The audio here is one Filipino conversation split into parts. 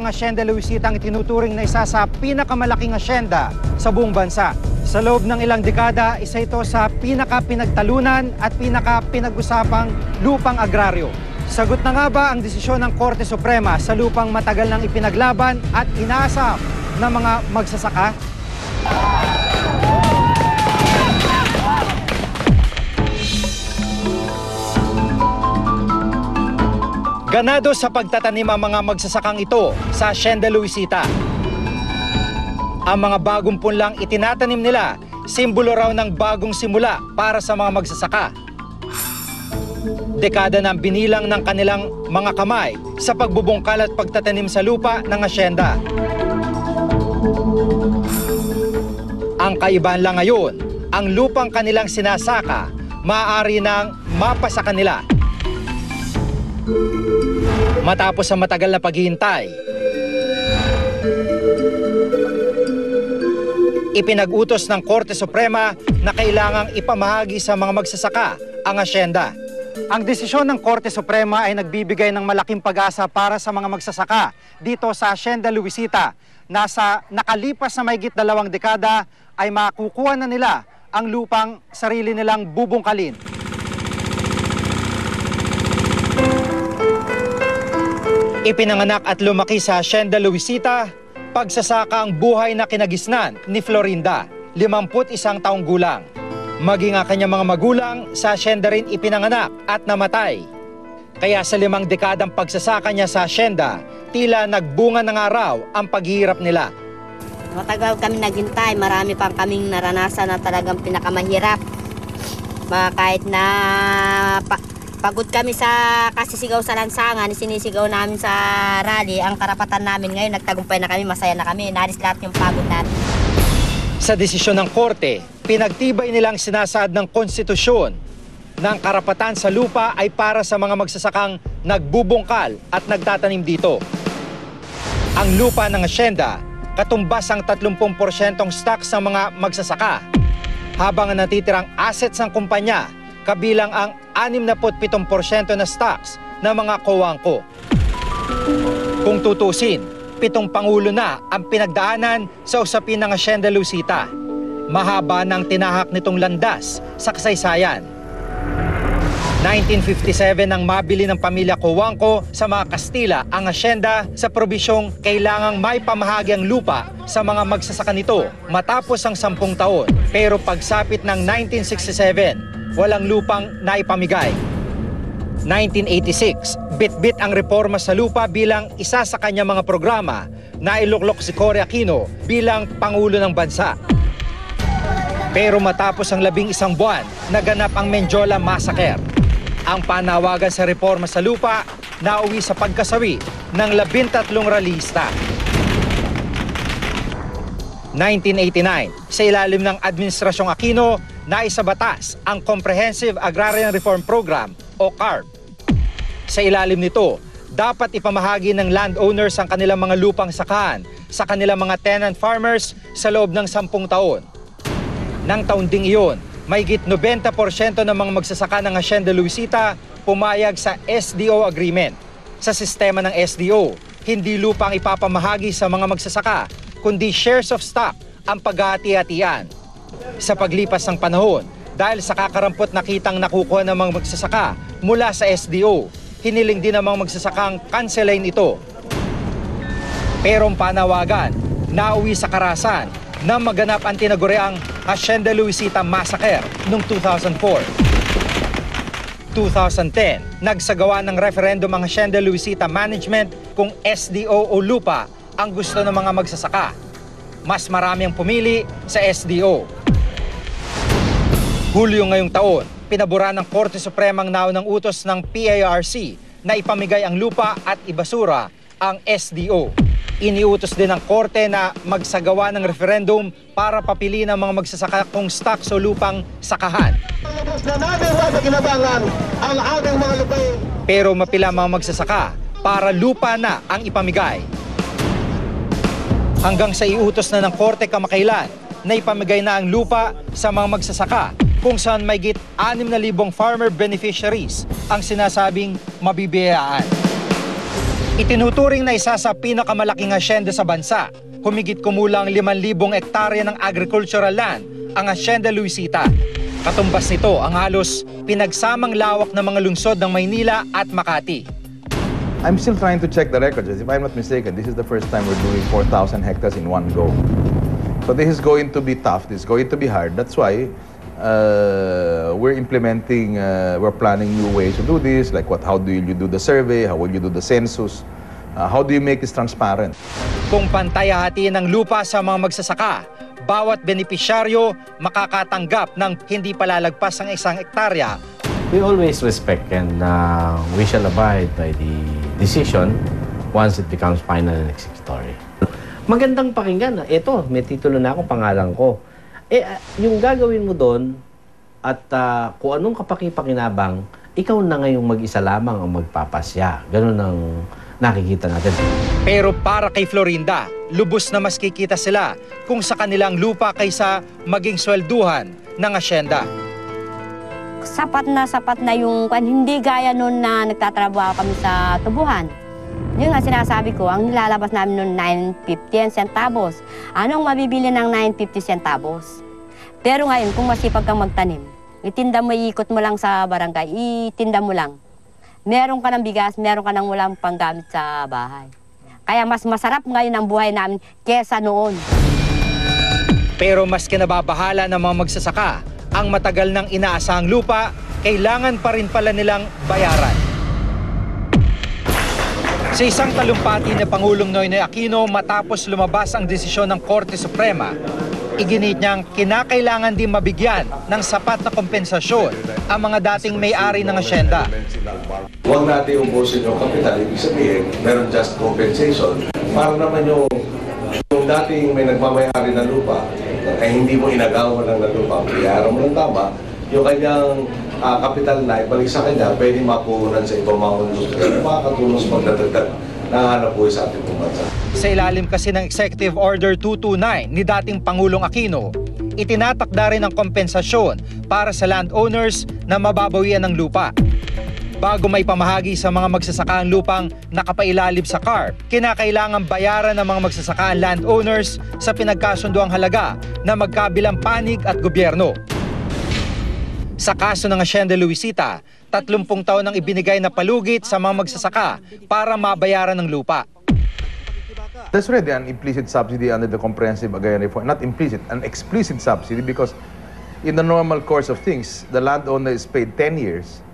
Ang Hacienda Luisita ang itinuturing na isa sa pinakamalaking asyenda sa buong bansa. Sa loob ng ilang dekada, isa ito sa pinaka-pinagtalunan at pinaka-pinag-usapang lupang agraryo. Sagot na nga ba ang desisyon ng Korte Suprema sa lupang matagal nang ipinaglaban at inaasam ng mga magsasaka? Ganado sa pagtatanim ang mga magsasakang ito sa Hacienda Luisita. Ang mga bagong punlang itinatanim nila, simbolo raw ng bagong simula para sa mga magsasaka. Dekada na binilang ng kanilang mga kamay sa pagbubungkal at pagtatanim sa lupa ng asyenda. Ang kaibahan lang ngayon, ang lupang kanilang sinasaka, maaari nang mapa sa kanila. Matapos ang matagal na paghihintay, ipinag-utos ng Korte Suprema na kailangang ipamahagi sa mga magsasaka ang asyenda. Ang desisyon ng Korte Suprema ay nagbibigay ng malaking pag-asa para sa mga magsasaka dito sa Hacienda Luisita. Nakalipas na mahigit 2 dekada ay makukuha na nila ang lupang sarili nilang bubungkalin. Ipinanganak at lumaki sa Hacienda Luisita, pagsasaka ang buhay na kinagisnan ni Florinda, 51 taong gulang. Maging ang kanyang mga magulang, sa asyenda rin ipinanganak at namatay. Kaya sa 5 dekadang pagsasaka niya sa asyenda, tila nagbunga ng araw ang paghihirap nila. Matagal kami naghintay, marami pang kaming naranasan na talagang pinakamahirap. Kahit na pagod kami sa kasisigaw sa lansangan, sinisigaw namin sa rally, ang karapatan namin ngayon, nagtagumpay na kami, masaya na kami, naris lahat yung pagod natin. Sa desisyon ng Korte, pinagtibay nilang sinasaad ng konstitusyon na ang karapatan sa lupa ay para sa mga magsasakang nagbubungkal at nagtatanim dito. Ang lupa ng asyenda, katumbas ang 30% stocks ng mga magsasaka, habang ang natitirang assets ng kumpanya, kabilang ang 67% na stocks ng mga kawangko. Kung tutusin, 7 pangulo na ang pinagdaanan sa usapin ng Hacienda Luisita. Mahaba ng tinahak nitong landas sa kasaysayan. 1957 nang mabili ng pamilya Cojuangco sa mga Kastila ang asyenda sa probisyong kailangang may pamahagi ang lupa sa mga magsasaka nito matapos ang 10 taon. Pero pagsapit ng 1967, walang lupang naipamigay. 1986, bit-bit ang reforma sa lupa bilang isa sa kanyang mga programa na iluklok si Cory Aquino bilang Pangulo ng Bansa. Pero matapos ang 11 buwan, naganap ang Menjola Massacre. Ang panawagan sa reforma sa lupa nauwi sa pagkasawi ng 13 ralista. 1989, sa ilalim ng Administrasyong Aquino, naisabatas ang Comprehensive Agrarian Reform Program o CARP. Sa ilalim nito, dapat ipamahagi ng landowners ang kanilang mga lupang sakahan sa kanilang mga tenant farmers sa loob ng 10 taon. Nang taon ding iyon, mahigit 90% ng mga magsasaka ng Hacienda Luisita pumayag sa SDO agreement. Sa sistema ng SDO, hindi lupa ang ipapamahagi sa mga magsasaka, kundi shares of stock ang paghahati-hatian. Sa paglipas ng panahon, dahil sa kakarampot na kitang nakukuha ng mga magsasaka mula sa SDO, hiniling din ng mga magsasakang cancelain ito. Pero ang panawagan, nauwi sa karahasan na maganap ang tinaguriang Hacienda Luisita Massacre noong 2004. 2010, nagsagawa ng referendum ang Hacienda Luisita Management kung SDO o lupa ang gusto ng mga magsasaka. Mas marami ang pumili sa SDO. Hulyo ngayong taon, pinabura ng Korte Supremang naunang utos ng PARC na ipamigay ang lupa at ibasura ang SDO. Iniutos din ng Korte na magsagawa ng referendum para papiliin ang mga magsasaka kung stocks o lupang sakahan. Pero mapila mga magsasaka para lupa na ang ipamigay. Hanggang sa iutos na ng Korte kamakailan na ipamigay na ang lupa sa mga magsasaka kung saan mahigit 6,000 farmer beneficiaries ang sinasabing mabibiyayaan. Itinuturing na isa sa pinakamalaking asyenda sa bansa. Humigit kumulang 5,000 hektarya ng agricultural land ang Hacienda Luisita. Katumbas nito ang halos pinagsamang lawak ng mga lungsod ng Maynila at Makati. I'm still trying to check the records. If I'm not mistaken, this is the first time we're doing 4,000 hectares in one go. So this is going to be tough. This is going to be hard. That's why we're implementing, we're planning new ways to do this. Like how do you do the survey? How will you do the census? How do you make this transparent? Kung pantay-hatiin ng lupa sa mga magsasaka, bawat benepisyaryo makakatanggap ng hindi palalagpas ng 1 hektarya. We always respect and we shall abide by the decision once it becomes final and executory. Magandang pakinggan. Ito, may titulo na ako, pangalan ko. Yung gagawin mo doon at kung anong kapakipakinabang, ikaw na ngayong mag-isa lamang ang magpapasya. Ganun ang nakikita natin. Pero para kay Florinda, lubos na mas kikita sila kung sa kanilang lupa kaysa maging swelduhan ng asyenda. Sapat na yung hindi gaya noon na nagtatrabaho kami sa tubuhan. Yun nga sinasabi ko, ang nilalabas namin noon 9.50 centavos. Anong mabibili ng 9.50 centavos? Pero ngayon, kung masipag kang magtanim, itinda mo, iikot mo lang sa barangay, itinda mo lang. Meron ka ng bigas, meron ka ng walang panggamit sa bahay. Kaya mas masarap ngayon ang buhay namin kesa noon. Pero mas kinababahala ng mga magsasaka, ang matagal ng inaasahang lupa, kailangan pa rin pala nilang bayaran. Sa isang talumpati ni Pangulong Noynoy Aquino matapos lumabas ang desisyon ng Korte Suprema, iginit niyang kinakailangan din mabigyan ng sapat na kompensasyon ang mga dating may-ari ng asyenda. Huwag natin ubusin yung kapital, ibig sabihin, meron just compensation. Para naman yung dating may nagmamayari ng lupa, ay hindi mo inagawa ng lupa, piyaran mo ng tama, yung kanyang kapital na ibalik sa kanya, pwede mapuhunan sa ibang mga industriya, makakatulong sa pagdadagdag na hanap buhay sa ating bansa. Sa ilalim kasi ng Executive Order 229 ni dating Pangulong Aquino, itinatakda rin ang kompensasyon para sa landowners na mababawian ng lupa. Bago may pamahagi sa mga magsasaka ang lupang nakapailalim sa CARP, kinakailangan bayaran ng mga magsasaka ang landowners sa pinagkasunduang halaga na magkabilang panig at gobyerno. Sa kaso ng Hacienda Luisita, 30 taon ang ibinigay na palugit sa mga magsasaka para mabayaran ng lupa. There's already an implicit subsidy under the Comprehensive Agrarian Reform. Not implicit, an explicit subsidy, because in the normal course of things, the landowner is paid 10 years,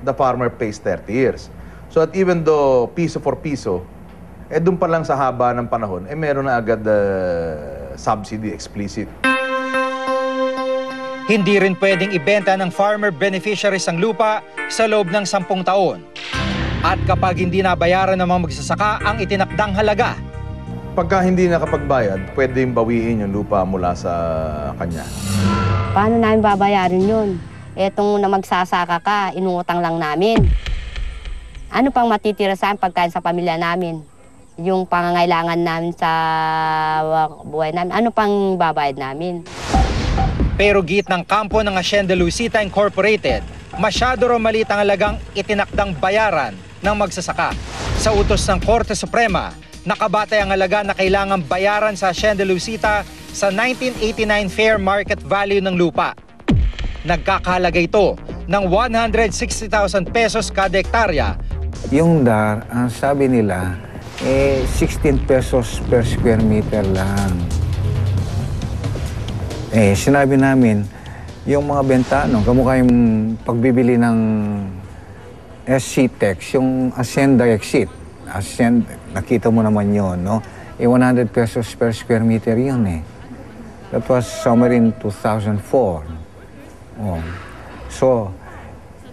the farmer pays 30 years. So at even though piso for piso, dun pa lang sa haba ng panahon, meron na agad subsidy explicit. Hindi rin pwedeng ibenta ng farmer beneficiaries ang lupa sa loob ng 10 taon. At kapag hindi nabayaran ng mga magsasaka ang itinakdang halaga, Pagka hindi nakapagbayad, pwedeng bawiin yung lupa mula sa kanya. Paano namin babayarin yun? Etong na magsasaka ka, inutang lang namin. Ano pang matitira sa pagkain sa pamilya namin? Yung pangangailangan namin sa buhay namin, ano pang babayad namin? pero git ng kampo ng Hacienda Luisita Incorporated, masyado raw maliit ang halagang itinakdang bayaran ng magsasaka. Sa utos ng Korte Suprema, nakabatay ang halaga na kailangang bayaran sa Hacienda Luisita sa 1989 fair market value ng lupa. Nagkakahalaga ito ng 160,000 pesos kada hektarya. Yung DAR, ang sabi nila, 16 pesos per square meter lang. Sinabi namin, yung mga bentano, kamukha yung pagbibili ng SC-Tex, yung Hacienda Exit. Nakita mo naman yun, no? 100 pesos per square meter yun eh. That was somewhere in 2004. Oh. So,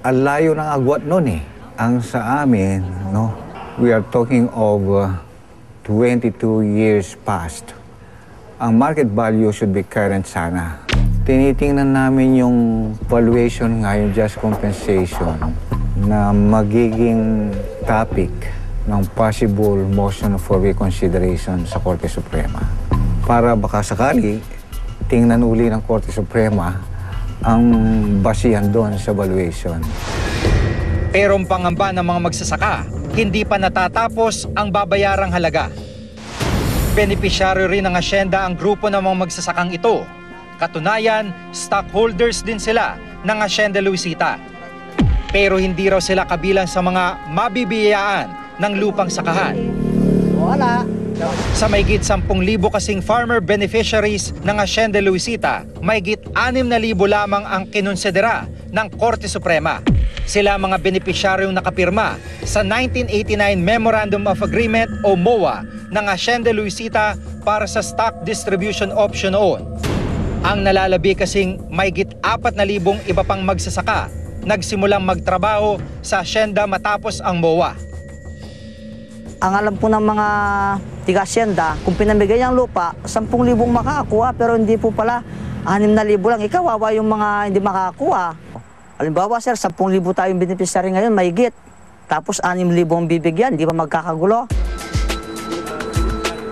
ang layo ng agwat nun eh. Ang sa amin, no? We are talking of 22 years past. Ang market value should be current sana. Tinitingnan namin yung valuation nga, yung just compensation, na magiging topic ng possible motion for reconsideration sa Korte Suprema. Para baka sakali, tingnan uli ng Korte Suprema ang basihan doon sa valuation. Pero ang pangamba ng mga magsasaka, hindi pa natatapos ang babayarang halaga. Benepisyaryo rin ng asyenda ang grupo ng mga magsasakang ito. Katunayan, stockholders din sila ng Hacienda Luisita. Pero hindi raw sila kabilang sa mga mabibiyayaan ng lupang sakahan. Wala. Sa mahigit 10,000 kasing farmer beneficiaries ng Hacienda Luisita, mahigit 6,000 lamang ang kinonsidera ng Korte Suprema. Sila mga benepisyaryong nakapirma sa 1989 Memorandum of Agreement o MOA ng Hacienda Luisita para sa stock distribution option noon. Ang nalalabi kasing mahigit 4,000 iba pang magsasaka nagsimulang magtrabaho sa asyenda matapos ang MOA. Ang alam po ng mga tiga-asyenda, kung pinamigay ang lupa, 10,000 makakakuha, pero hindi po pala 6,000 lang. Ikawawa yung mga hindi makakakuha. Halimbawa, sir, 10,000 tayong beneficiary ngayon, mahigit. Tapos 6,000 ang bibigyan, di ba magkakagulo?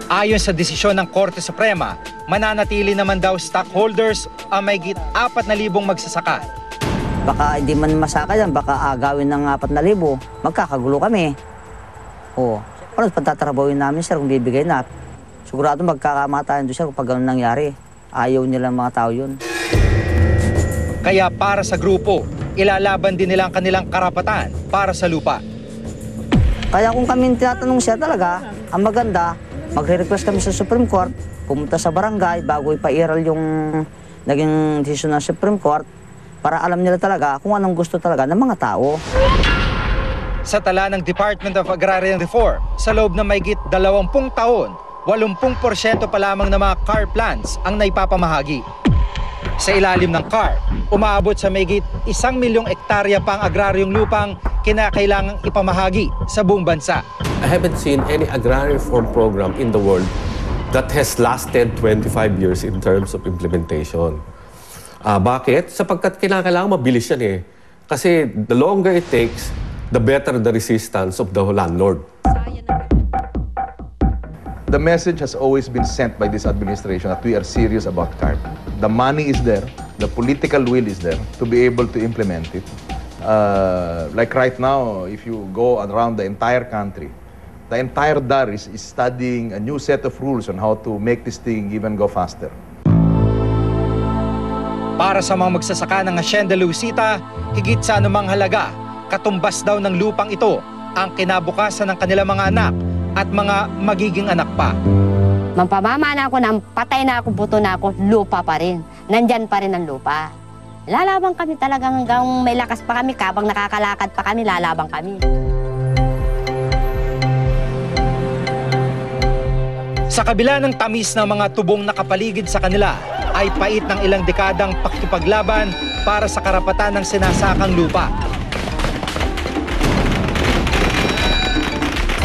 Ayon sa desisyon ng Korte Suprema, mananatili naman daw stockholders ang mahigit 4,000 magsasaka. Baka hindi man masaka yan, baka agawin ng 4,000, magkakagulo kami. O, ano pagtatrabawin namin, sir, kung bibigay na? Sigurado magkakamatayan doon, sir, kung pag ganun nangyari. Ayaw nilang mga tao yun. Kaya para sa grupo, ilalaban din nila ang kanilang karapatan para sa lupa. Kaya kung kami tinatanong siya talaga, ang maganda, magre-request kami sa Supreme Court, pumunta sa barangay bago ipairal yung naging desisyon ng Supreme Court para alam nila talaga kung anong gusto talaga ng mga tao. Sa tala ng Department of Agrarian Reform, sa loob ng mahigit 20 taon, 80% pa lamang ng mga CAR plants ang naipapamahagi. Sa ilalim ng CAR, umaabot sa mahigit 1,000,000 hektarya pang agraryong lupang kinakailangang ipamahagi sa buong bansa. I haven't seen any agrarian reform program in the world that has lasted 25 years in terms of implementation. Bakit? Sapagkat kinakailangan mabilis yan eh. Kasi the longer it takes, the better the resistance of the landlord. The message has always been sent by this administration that we are serious about CARP. The money is there, the political will is there to be able to implement it. Like right now, if you go around the entire country, the entire DAR is studying a new set of rules on how to make this thing even go faster. Para sa mga magsasaka ng Hacienda Luisita, higit sa anumang halaga, katumbas daw ng lupang ito ang kinabukasan ng kanilang mga anak at mga magiging anak pa. Mampamamana ako na patay na ako, buto na ako, lupa pa rin. Nandyan pa rin ang lupa. Lalabang kami talaga hanggang may lakas pa kami, kabang nakakalakad pa kami, lalabang kami. Sa kabila ng tamis ng mga tubong nakapaligid sa kanila, ay pait ng ilang dekadang pakikipaglaban para sa karapatan ng sinasakang lupa.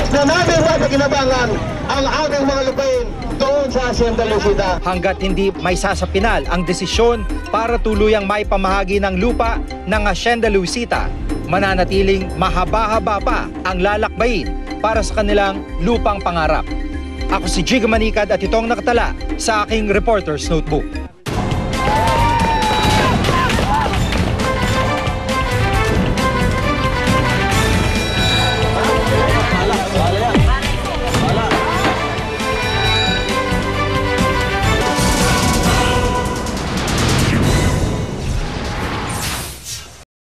Na namin mapakinabangan ang ating mga lupain doon sa Hacienda Luisita. Hanggat hindi may sasapinal ang desisyon para tuluyang maipamahagi ng lupa ng Hacienda Luisita, mananatiling mahaba-haba pa ang lalakbayin para sa kanilang lupang pangarap. Ako si Jigo Manicad at itong nakatala sa aking Reporter's Notebook.